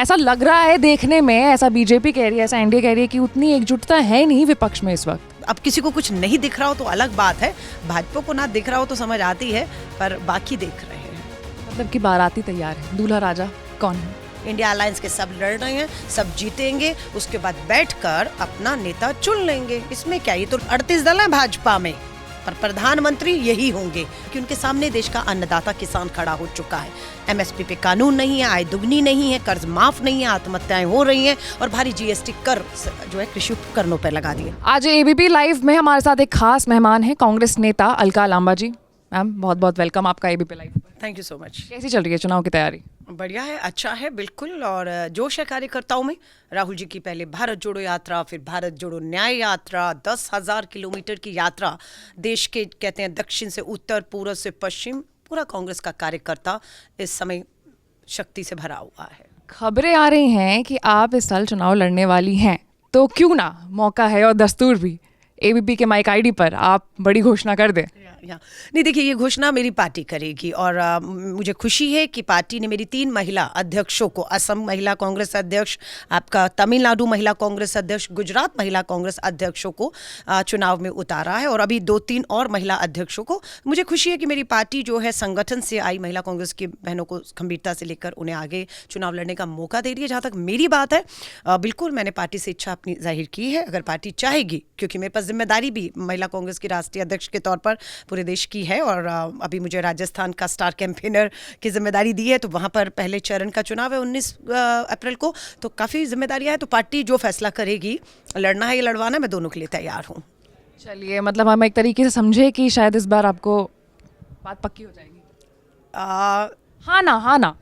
ऐसा लग रहा है देखने में, ऐसा बीजेपी कह रही है, ऐसा एनडीए कह रही है कि उतनी एकजुटता है नहीं विपक्ष में इस वक्त। अब किसी को कुछ नहीं दिख रहा हो तो अलग बात है, भाजपा को ना दिख रहा हो तो समझ आती है, पर बाकी देख रहे हैं। मतलब कि बाराती तैयार है, दूल्हा राजा कौन है? इंडिया अलायंस के सब लड़ रहे हैं, सब जीतेंगे, उसके बाद बैठकर अपना नेता चुन लेंगे। इसमें क्या, ये तो 38 दल है भाजपा में, पर प्रधानमंत्री यही होंगे कि उनके सामने देश का अन्नदाता किसान खड़ा हो चुका है। एमएसपी पे कानून नहीं है, आय दुगनी नहीं है, कर्ज माफ नहीं है, आत्महत्याएं हो रही हैं और भारी जीएसटी कर जो है कृषि उपकरणों पर लगा दिए। आज एबीपी लाइव में हमारे साथ एक खास मेहमान है, कांग्रेस नेता अलका लांबा जी। मैम बहुत बहुत वेलकम आपका ABP live. Thank you so much. कैसी चल रही है चुनाव की तैयारी? बढ़िया है, अच्छा है बिल्कुल, और जोश है कार्यकर्ताओं में। राहुल जी की पहले भारत जोड़ो यात्रा, फिर भारत जोड़ो न्याय यात्रा, 10,000 किलोमीटर की यात्रा, देश के कहते हैं दक्षिण से उत्तर, पूर्व से पश्चिम, पूरा कांग्रेस का कार्यकर्ता इस समय शक्ति से भरा हुआ है। खबरें आ रही हैं कि आप इस साल चुनाव लड़ने वाली हैं, तो क्यों ना, मौका है और दस्तूर भी, एबीपी के माइक आईडी पर आप बड़ी घोषणा कर दें। नहीं, देखिए ये घोषणा मेरी पार्टी करेगी और मुझे खुशी है कि पार्टी ने मेरी 3 महिला अध्यक्षों को, असम महिला कांग्रेस अध्यक्ष, आपका तमिलनाडु महिला कांग्रेस अध्यक्ष, गुजरात महिला कांग्रेस अध्यक्षों को चुनाव में उतारा है और अभी 2-3 और महिला अध्यक्षों को। मुझे खुशी है कि मेरी पार्टी जो है संगठन से आई महिला कांग्रेस की बहनों को गंभीरता से लेकर उन्हें आगे चुनाव लड़ने का मौका दे रही है। जहाँ तक मेरी बात है, बिल्कुल मैंने पार्टी से इच्छा अपनी जाहिर की है, अगर पार्टी चाहेगी, क्योंकि मेरे पास जिम्मेदारी भी महिला कांग्रेस की राष्ट्रीय अध्यक्ष के तौर पर पूरे देश की है और अभी मुझे राजस्थान का स्टार कैंपेनर की जिम्मेदारी दी है, तो वहाँ पर पहले चरण का चुनाव है 19 अप्रैल को, तो काफ़ी जिम्मेदारियाँ हैं। तो पार्टी जो फैसला करेगी, लड़ना है या लड़वाना, मैं दोनों के लिए तैयार हूँ। चलिए, मतलब हम एक तरीके से समझे कि शायद इस बार आपको बात पक्की हो जाएगी। हाँ ना।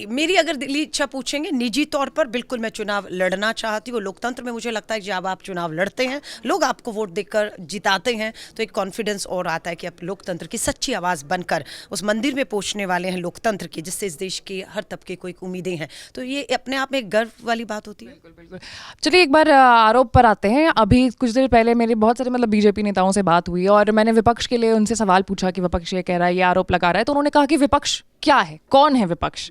मेरी अगर दिली इच्छा पूछेंगे, निजी तौर पर बिल्कुल मैं चुनाव लड़ना चाहती हूँ। लोकतंत्र में मुझे लगता है कि जब आप चुनाव लड़ते हैं, लोग आपको वोट देकर जिताते हैं, तो एक कॉन्फिडेंस और आता है कि आप लोकतंत्र की सच्ची आवाज़ बनकर उस मंदिर में पहुँचने वाले हैं लोकतंत्र की, जिससे इस देश के हर तबके को एक उम्मीदें हैं। तो ये अपने आप में एक गर्व वाली बात होती है। बिल्कुल। चलिए एक बार आरोप पर आते हैं। अभी कुछ देर पहले मेरे बहुत सारे मतलब बीजेपी नेताओं से बात हुई और मैंने विपक्ष के लिए उनसे सवाल पूछा कि विपक्ष ये कह रहा है, ये आरोप लगा रहा है, तो उन्होंने कहा कि विपक्ष क्या है, कौन है विपक्ष?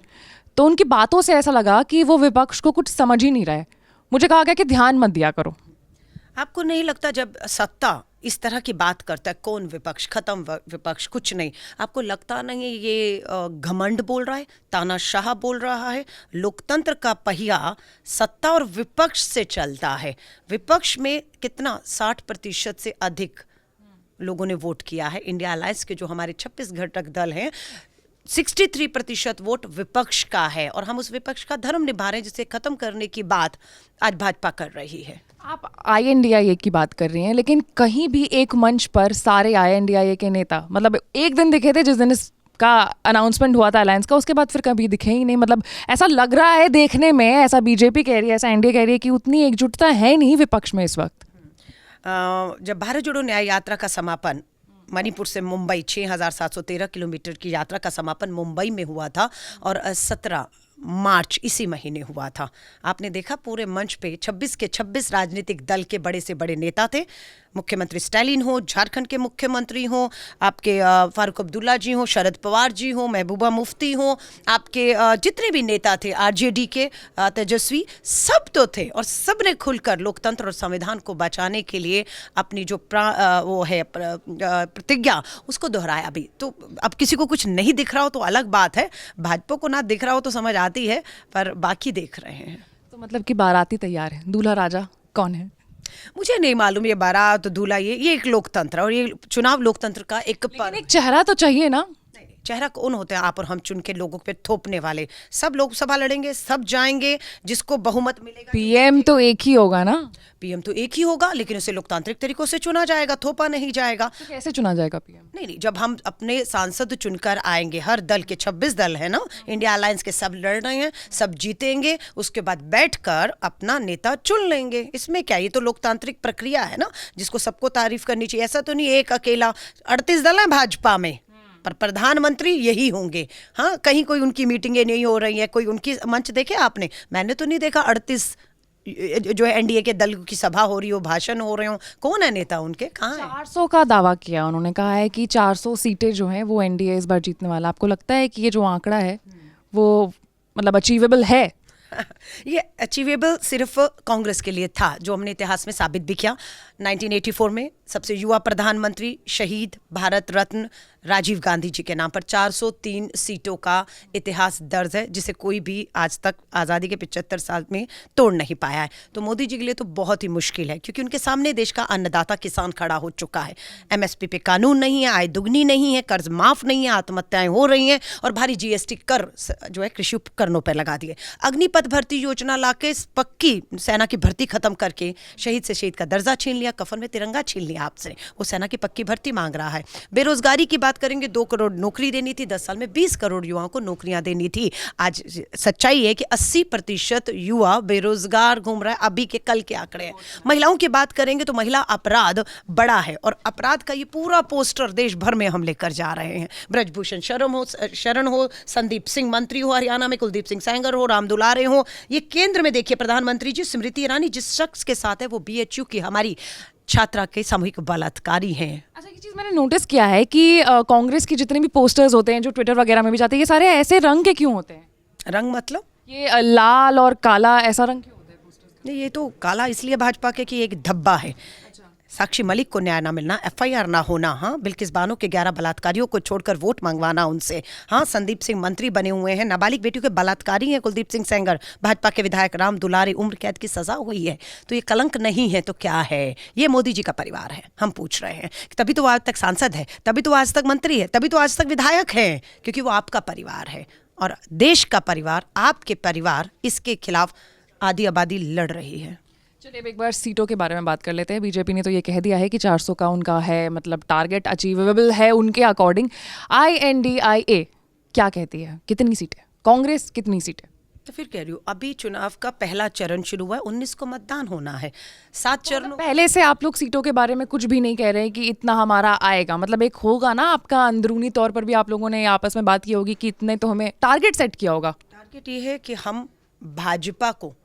तो उनकी बातों से ऐसा लगा कि वो विपक्ष को कुछ समझ ही नहीं रहा है। मुझे कहा गया कि ध्यान मत दिया करो। आपको नहीं लगता जब सत्ता इस तरह की बात करता है, कौन विपक्ष, खत्म विपक्ष, कुछ नहीं, आपको लगता नहीं ये घमंड बोल रहा है, तानाशाह बोल रहा है? लोकतंत्र का पहिया सत्ता और विपक्ष से चलता है। विपक्ष में कितना 60% से अधिक लोगों ने वोट किया है। इंडिया अलायंस के जो हमारे 26 घटक दल हैं, 63% वोट विपक्ष का है और हम उस विपक्ष का धर्म निभा रहे हैं, जिसे खत्म करने की बात आज भाजपा कर रही है। आप INDIA की बात कर रही हैं, लेकिन कहीं भी एक मंच पर सारे INDIA के नेता, मतलब एक दिन दिखे थे जिस दिन इसका अनाउंसमेंट हुआ था अलायंस का, उसके बाद फिर कभी दिखे ही नहीं। मतलब ऐसा लग रहा है देखने में, ऐसा बीजेपी कह रही है, ऐसा एनडीए कह रही है कि उतनी एकजुटता है नहीं विपक्ष में इस वक्त। जब भारत जोड़ो न्याय यात्रा का समापन मणिपुर से मुंबई 6,713 किलोमीटर की यात्रा का समापन मुंबई में हुआ था और 17 मार्च इसी महीने हुआ था। आपने देखा पूरे मंच पे 26 के 26 राजनीतिक दल के बड़े से बड़े नेता थे। मुख्यमंत्री स्टालिन हो, झारखंड के मुख्यमंत्री हो, आपके फारूक अब्दुल्ला जी हो, शरद पवार जी हो, महबूबा मुफ्ती हो, आपके जितने भी नेता थे, आरजेडी के तेजस्वी, सब तो थे और सब ने खुलकर लोकतंत्र और संविधान को बचाने के लिए अपनी जो प्रतिज्ञा उसको दोहराया भी। तो अब किसी को कुछ नहीं दिख रहा हो तो अलग बात है, भाजपा को ना दिख रहा हो तो समझ आती है, पर बाकी देख रहे हैं। तो मतलब कि बाराती तैयार है, दूल्हा राजा कौन है? मुझे नहीं मालूम, ये बारात दूल्हा, ये एक लोकतंत्र और ये चुनाव लोकतंत्र का एक चेहरा तो चाहिए ना। चेहरा कौन होते हैं आप और हम चुन के लोगों पे थोपने वाले? सब लोकसभा लड़ेंगे, सब जाएंगे, जिसको बहुमत मिलेगा। पीएम तो एक ही होगा ना? पीएम तो एक ही होगा, लेकिन उसे लोकतांत्रिक तरीकों से चुना जाएगा, थोपा नहीं जाएगा। तो कैसे चुना जाएगा पीएम? नहीं, जब हम अपने सांसद चुनकर आएंगे, हर दल के 26 दल है ना, इंडिया अलायंस के सब लड़ रहे हैं, सब जीतेंगे, उसके बाद बैठकर अपना नेता चुन लेंगे। इसमें क्या, ये तो लोकतांत्रिक प्रक्रिया है ना, जिसको सबको तारीफ करनी चाहिए। ऐसा तो नहीं एक अकेला, 38 दल है भाजपा में, पर प्रधानमंत्री यही होंगे। हाँ, कहीं कोई उनकी मीटिंगें नहीं हो रही हैं, कोई उनकी मंच देखे आपने? मैंने तो नहीं देखा 38 जो है एनडीए के दल की सभा हो रही हो, भाषण हो रहे हो। कौन है नेता उनके, कहाँ है? 400 का दावा किया उन्होंने, कहा है कि 400 सीटें जो हैं वो एनडीए इस बार जीतने वाला। आपको लगता है कि ये जो आंकड़ा है वो मतलब अचीवेबल है? ये अचीवेबल सिर्फ कांग्रेस के लिए था, जो हमने इतिहास में साबित भी किया। 1984 में सबसे युवा प्रधानमंत्री शहीद भारत रत्न राजीव गांधी जी के नाम पर 403 सीटों का इतिहास दर्ज है, जिसे कोई भी आज तक आज़ादी के 75 साल में तोड़ नहीं पाया है। तो मोदी जी के लिए तो बहुत ही मुश्किल है, क्योंकि उनके सामने देश का अन्नदाता किसान खड़ा हो चुका है। एमएसपी पे कानून नहीं है, आय दुगनी नहीं है, कर्ज माफ नहीं है, आत्महत्याएं हो रही हैं और भारी जीएसटी कर जो है कृषि उपकरणों पर लगा दिए। अग्निपथ भर्ती योजना लाके पक्की सेना की भर्ती खत्म करके शहीद से शहीद का दर्जा छीन लिया, कफन में तिरंगा छीन लिया आपसे। वो सेना की पक्की भर्ती मांग रहा है। बेरोजगारी की बात करेंगे, 2 करोड़ नौकरी देनी थी, 10 साल में 20 करोड़ युवाओं को नौकरियां देनी थी। आज सच्चाई है कि 80% युवा बेरोजगार घूम रहा है। अभी के कल के आंकड़े हैं। महिलाओं की बात करेंगे तो महिला अपराध बड़ा है और अपराध का ये पूरा पोस्टर देश भर में हम लेकर जा रहे हैं। ब्रजभूषण शरण हो, संदीप सिंह मंत्री हो हरियाणा में, कुलदीप सिंह सेंगर हो, राम दुलारे हो, ये केंद्र में देखिए प्रधानमंत्री जी, स्मृति ईरानी जिस शख्स के साथ है वो बीएचयू की हमारी छात्रा के सामूहिक बलात्कारी हैं। अच्छा, ये चीज़ मैंने नोटिस किया है कि कांग्रेस की जितने भी पोस्टर्स होते हैं जो ट्विटर वगैरह में भी जाते हैं, ये सारे ऐसे रंग के क्यों होते हैं? रंग मतलब ये लाल और काला ऐसा रंग क्यों होता है पोस्टर्स? नहीं, ये तो काला इसलिए भाजपा के कि एक धब्बा है। साक्षी मलिक को न्याय ना मिलना, एफआईआर ना होना, हाँ, बिल्किस बानो के 11 बलात्कारियों को छोड़कर वोट मंगवाना उनसे, हाँ, संदीप सिंह मंत्री बने हुए हैं, नाबालिग बेटियों के बलात्कारी हैं कुलदीप सिंह सेंगर, भाजपा के विधायक राम दुलारे, उम्र कैद की सजा हुई है। तो ये कलंक नहीं है तो क्या है? ये मोदी जी का परिवार है। हम पूछ रहे हैं, तभी तो वो आज तक सांसद है, तभी तो आज तक मंत्री है, तभी तो आज तक विधायक है, क्योंकि वो आपका परिवार है और देश का परिवार, आपके परिवार, इसके खिलाफ आधी आबादी लड़ रही है। चलिए अब एक बार सीटों के बारे में बात कर लेते हैं। बीजेपी ने तो ये कह दिया है कि 400 का उनका है, मतलब टारगेट अचीवेबल है उनके अकॉर्डिंग। INDIA क्या कहती है, कितनी सीटें? कांग्रेस कितनी सीटें? तो फिर कह रही हूँ, अभी चुनाव का पहला चरण शुरू हुआ है, 19 को मतदान होना है, 7 चरणों। पहले से आप लोग सीटों के बारे में कुछ भी नहीं कह रहे हैं कि इतना हमारा आएगा, मतलब एक होगा ना आपका अंदरूनी तौर पर भी आप लोगों ने आपस में बात की होगी कि इतने तो हमें टारगेट सेट किया होगा। टारगेट ये है कि हम भाजपा को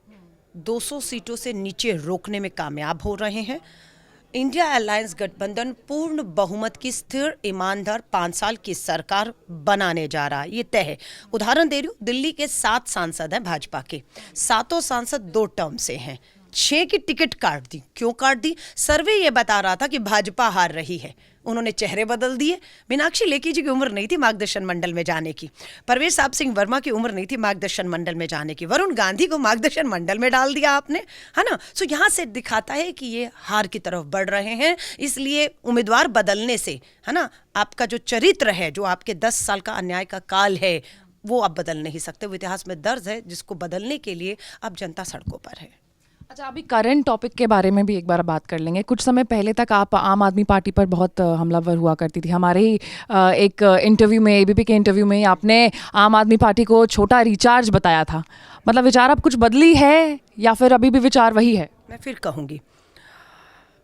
200 सीटों से नीचे रोकने में कामयाब हो रहे हैं। इंडिया अलायंस गठबंधन पूर्ण बहुमत की स्थिर ईमानदार 5 साल की सरकार बनाने जा रहा है, ये तय है। उदाहरण दे रही हूँ, दिल्ली के 7 सांसद हैं भाजपा के, 7 सांसद 2 टर्म से हैं, 6 की टिकट काट दी। क्यों काट दी? सर्वे ये बता रहा था कि भाजपा हार रही है, उन्होंने चेहरे बदल दिए। मीनाक्षी लेखी जी की उम्र नहीं थी मार्गदर्शन मंडल में जाने की, परवेश साहब सिंह वर्मा की उम्र नहीं थी मार्गदर्शन मंडल में जाने की, वरुण गांधी को मार्गदर्शन मंडल में डाल दिया आपने, है ना। सो यहाँ से दिखाता है कि ये हार की तरफ बढ़ रहे हैं। इसलिए उम्मीदवार बदलने से, है ना, आपका जो चरित्र है, जो आपके 10 साल का अन्याय का काल है, वो आप बदल नहीं सकते। वो इतिहास में दर्ज है, जिसको बदलने के लिए अब जनता सड़कों पर है। अच्छा, अभी करंट टॉपिक के बारे में भी एक बार बात कर लेंगे। कुछ समय पहले तक आप आम आदमी पार्टी पर बहुत हमलावर हुआ करती थी। हमारे ही एक इंटरव्यू में, ABP के इंटरव्यू में आपने आम आदमी पार्टी को छोटा रिचार्ज बताया था। मतलब विचार अब कुछ बदली है या फिर अभी भी विचार वही है? मैं फिर कहूँगी,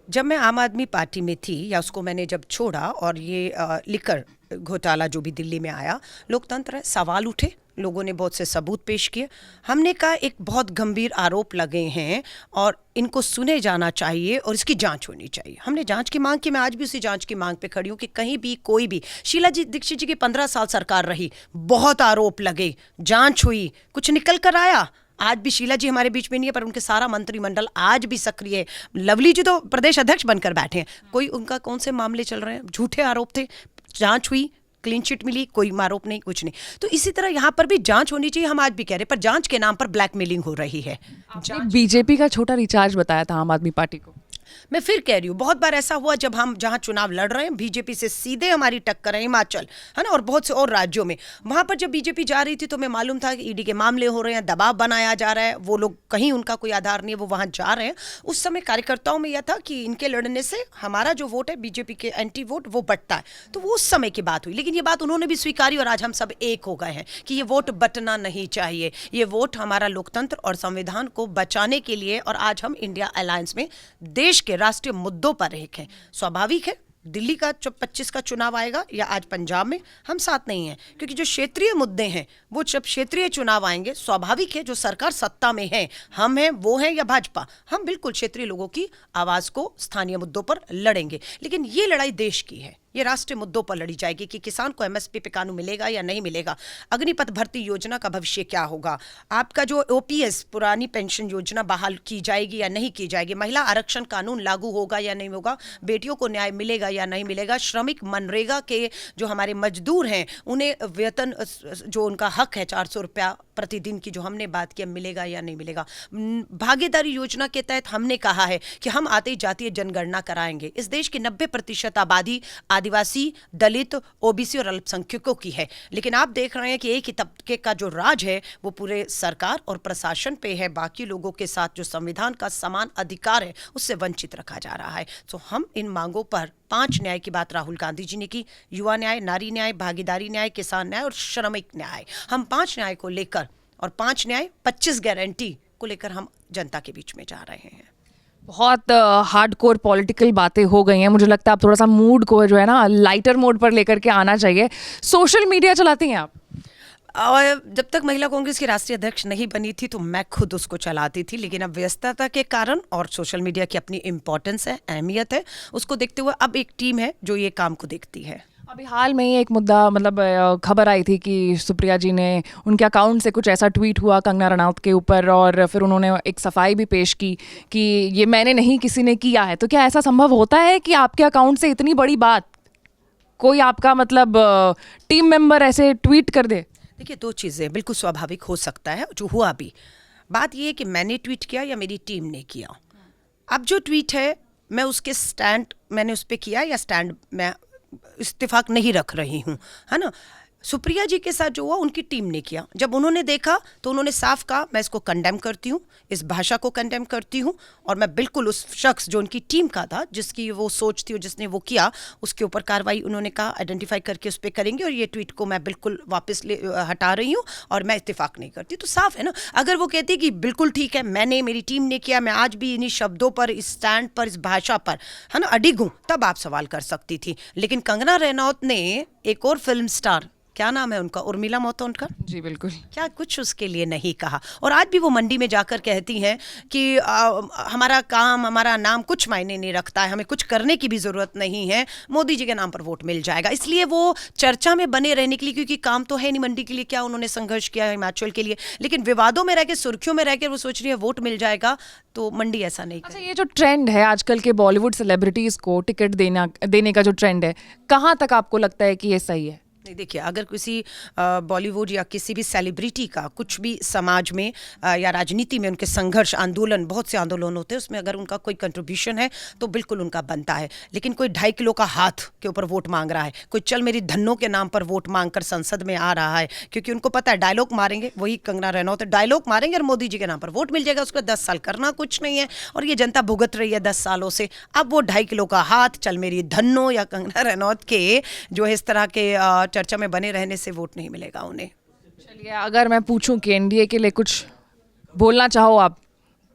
जब मैं आम आदमी पार्टी में थी या उसको मैंने जब छोड़ा और ये लिकर घोटाला जो भी दिल्ली में आया, लोकतंत्र है, सवाल उठे, लोगों ने बहुत से सबूत पेश किए। हमने कहा एक बहुत गंभीर आरोप लगे हैं और इनको सुने जाना चाहिए और इसकी जांच होनी चाहिए। हमने जांच की मांग की, मैं आज भी उसी जांच की मांग पे खड़ी हूँ कि कहीं भी कोई भी, शीला जी दीक्षित जी की 15 साल सरकार रही, बहुत आरोप लगे, जांच हुई, कुछ निकल कर आया। आज भी शीला जी हमारे बीच में नहीं है, पर उनके सारा मंत्रिमंडल आज भी सक्रिय है। लवली जी तो प्रदेश अध्यक्ष बनकर बैठे हैं, कोई उनका कौन से मामले चल रहे हैं? झूठे आरोप थे, जांच हुई, क्लीन चिट मिली, कोई आरोप नहीं, कुछ नहीं। तो इसी तरह यहाँ पर भी जांच होनी चाहिए, हम आज भी कह रहे हैं, पर जांच के नाम पर ब्लैकमेलिंग हो रही है। बीजेपी का छोटा रिचार्ज बताया था आम आदमी पार्टी को। मैं फिर कह रही हूँ, बहुत बार ऐसा हुआ जब हम जहाँ चुनाव लड़ रहे हैं, बीजेपी से सीधे हमारी टक्कर है हिमाचल, है ना, और बहुत से और राज्यों में, वहाँ पर जब बीजेपी जा रही थी तो मैं मालूम था कि ईडी के मामले हो रहे हैं, दबाव बनाया जा रहा है, वो लोग कहीं उनका कोई आधार नहीं है, वो वहाँ जा रहे हैं। उस समय कार्यकर्ताओं में यह था कि इनके लड़ने से हमारा जो वोट है, बीजेपी के एंटी वोट, वो बढ़ता है। तो वो उस समय की बात हुई, लेकिन ये बात उन्होंने भी स्वीकारी और आज हम सब एक हो गए हैं कि ये वोट बंटना नहीं चाहिए। ये वोट हमारा लोकतंत्र और संविधान को बचाने के लिए, और आज हम इंडिया अलायंस में देश के राष्ट्रीय मुद्दों पर एक है। स्वाभाविक है, दिल्ली का 25 का चुनाव आएगा या आज पंजाब में, हम साथ नहीं हैं, क्योंकि जो क्षेत्रीय मुद्दे हैं, वो जब क्षेत्रीय चुनाव आएंगे, स्वाभाविक है जो सरकार सत्ता में है, हम हैं, वो हैं या भाजपा, हम बिल्कुल क्षेत्रीय लोगों की आवाज को स्थानीय मुद्दों पर लड़ेंगे। लेकिन ये लड़ाई देश की है, ये राष्ट्रीय मुद्दों पर लड़ी जाएगी कि किसान को एमएसपी पे कानून मिलेगा या नहीं मिलेगा, अग्निपथ भर्ती योजना का भविष्य क्या होगा, आपका जो ओपीएस पुरानी पेंशन योजना बहाल की जाएगी या नहीं की जाएगी, महिला आरक्षण कानून लागू होगा या नहीं होगा, बेटियों को न्याय मिलेगा या नहीं मिलेगा, श्रमिक मनरेगा के जो हमारे मजदूर हैं उन्हें वेतन जो उनका हक है 400 रुपया प्रतिदिन की जो हमने बात की मिलेगा या नहीं मिलेगा। भागीदारी योजना के तहत हमने कहा है कि हम आते ही जातीय जनगणना कराएंगे। इस देश की 90% आबादी आदिवासी, दलित, ओबीसी और अल्पसंख्यकों की है, लेकिन आप देख रहे हैं कि एक ही तबके का जो राज है वो पूरे सरकार और प्रशासन पे है, बाकी लोगों के साथ जो संविधान का समान अधिकार है उससे वंचित रखा जा रहा है। तो हम इन मांगों पर 5 न्याय की बात राहुल गांधी जी ने की, युवा न्याय, नारी न्याय, भागीदारी न्याय, किसान न्याय और श्रमिक न्याय। हम 5 न्याय को लेकर और 5 न्याय 25 गारंटी को लेकर हम जनता के बीच में जा रहे हैं। बहुत हार्डकोर पॉलिटिकल बातें हो गई हैं। मुझे लगता है आप थोड़ा सा मूड को जो है ना लाइटर मोड पर लेकर के आना चाहिए। सोशल मीडिया चलाती हैं आप? और जब तक महिला कांग्रेस की राष्ट्रीय अध्यक्ष नहीं बनी थी तो मैं खुद उसको चलाती थी, लेकिन अब व्यस्तता के कारण और सोशल मीडिया की अपनी इम्पोर्टेंस है, अहमियत है, उसको देखते हुए अब एक टीम है जो ये काम को देखती है। अभी हाल में ही एक मुद्दा मतलब खबर आई थी कि सुप्रिया जी ने उनके अकाउंट से कुछ ऐसा ट्वीट हुआ कंगना रनौत के ऊपर और फिर उन्होंने एक सफाई भी पेश की कि ये मैंने नहीं, किसी ने किया है। तो क्या ऐसा संभव होता है कि आपके अकाउंट से इतनी बड़ी बात कोई आपका मतलब टीम मेंबर ऐसे ट्वीट कर दे? देखिए, 2 चीज़ें बिल्कुल स्वाभाविक हो सकता है, जो हुआ भी। बात ये है कि मैंने ट्वीट किया या मेरी टीम ने किया। अब जो ट्वीट है मैं उसके स्टैंड मैंने उस पर किया या स्टैंड मैं इत्तेफाक नहीं रख रही हूँ, है ना। सुप्रिया जी के साथ जो हुआ उनकी टीम ने किया, जब उन्होंने देखा तो उन्होंने साफ कहा मैं इसको कंडेम करती हूँ, इस भाषा को कंडेम करती हूँ और मैं बिल्कुल उस शख्स जो उनकी टीम का था, जिसकी वो सोच थी और जिसने वो किया, उसके ऊपर कार्रवाई उन्होंने कहा आइडेंटिफाई करके उस पर करेंगे और ये ट्वीट को मैं बिल्कुल वापस हटा रही हूँ और मैं इत्तेफाक नहीं करती। तो साफ है ना। अगर वो कहती कि बिल्कुल ठीक है, मैंने, मेरी टीम ने किया, मैं आज भी इन्हीं शब्दों पर, इस स्टैंड पर, इस भाषा पर, है ना, अडिग हूँ, तब आप सवाल कर सकती थी। लेकिन कंगना रनौत ने एक और फिल्म स्टार, क्या नाम है उनका, उर्मिला मातोंडकर जी बिल्कुल, क्या कुछ उसके लिए नहीं कहा। और आज भी वो मंडी में जाकर कहती हैं कि हमारा काम, हमारा नाम कुछ मायने नहीं रखता है, हमें कुछ करने की भी ज़रूरत नहीं है, मोदी जी के नाम पर वोट मिल जाएगा। इसलिए वो चर्चा में बने रहने के लिए, क्योंकि काम तो है नहीं मंडी के लिए, क्या उन्होंने संघर्ष किया है हिमाचल के लिए, लेकिन विवादों में रह के, सुर्खियों में रह के वो सोच रही है वोट मिल जाएगा, तो मंडी ऐसा नहीं। अच्छा, ये जो ट्रेंड है आजकल के बॉलीवुड सेलिब्रिटीज़ को टिकट देने का जो ट्रेंड है, कहाँ तक आपको लगता है कि ये सही है? नहीं, देखिए, अगर किसी बॉलीवुड या किसी भी सेलिब्रिटी का कुछ भी समाज में या राजनीति में उनके संघर्ष, आंदोलन, बहुत से आंदोलन होते हैं, उसमें अगर उनका कोई कंट्रीब्यूशन है तो बिल्कुल उनका बनता है। लेकिन कोई 2.5 किलो का हाथ के ऊपर वोट मांग रहा है, कोई चल मेरी धन्नों के नाम पर वोट मांगकर संसद में आ रहा है, क्योंकि उनको पता है डायलॉग मारेंगे, वही कंगना रनौत डायलॉग मारेंगे और मोदी जी के नाम पर वोट मिल जाएगा, उसको 10 साल करना कुछ नहीं है और ये जनता भुगत रही है 10 सालों से। अब वो 2.5 किलो का हाथ, चल मेरी धन्नों या कंगना रनौत के जो है इस तरह के चर्चा में बने रहने से वोट नहीं मिलेगा उन्हें। चलिए, अगर मैं पूछूं कि एनडीए के लिए कुछ बोलना चाहो आप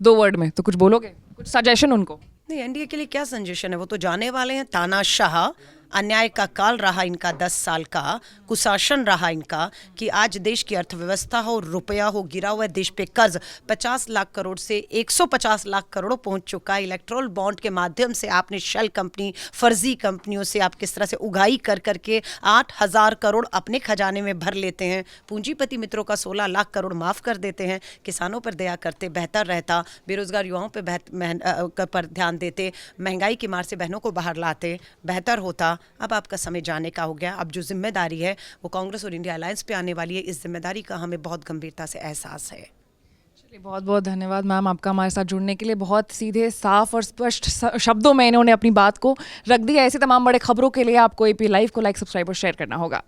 2 वर्ड में, तो कुछ बोलोगे? कुछ सजेशन उनको? नहीं, एनडीए के लिए क्या सजेशन है, वो तो जाने वाले हैं। तानाशाह अन्याय का काल रहा इनका 10 साल का, कुशासन रहा इनका, कि आज देश की अर्थव्यवस्था हो, रुपया हो, गिरा हुआ है देश पे कर्ज 50 लाख करोड़ से 150 लाख करोड़ पहुंच चुका है। इलेक्ट्रल बॉन्ड के माध्यम से आपने शेल कंपनी, फर्जी कंपनियों से आप किस तरह से उगाही कर करके 8000 करोड़ अपने खजाने में भर लेते हैं। पूंजीपति मित्रों का 16 लाख करोड़ माफ़ कर देते हैं। किसानों पर दया करते, बेहतर रहता। बेरोजगार युवाओं पर ध्यान देते, महंगाई की मार से बहनों को बाहर लाते, बेहतर होता। अब आपका समय जाने का हो गया। अब जो जिम्मेदारी है वो कांग्रेस और इंडिया अलायंस पे आने वाली है। इस जिम्मेदारी का हमें बहुत गंभीरता से एहसास है। चलिए, बहुत बहुत धन्यवाद मैम आपका हमारे साथ जुड़ने के लिए। बहुत सीधे, साफ और स्पष्ट शब्दों में इन्होंने अपनी बात को रख दिया। ऐसी तमाम बड़े खबरों के लिए आपको एपी लाइव को लाइक, सब्सक्राइब और शेयर करना होगा।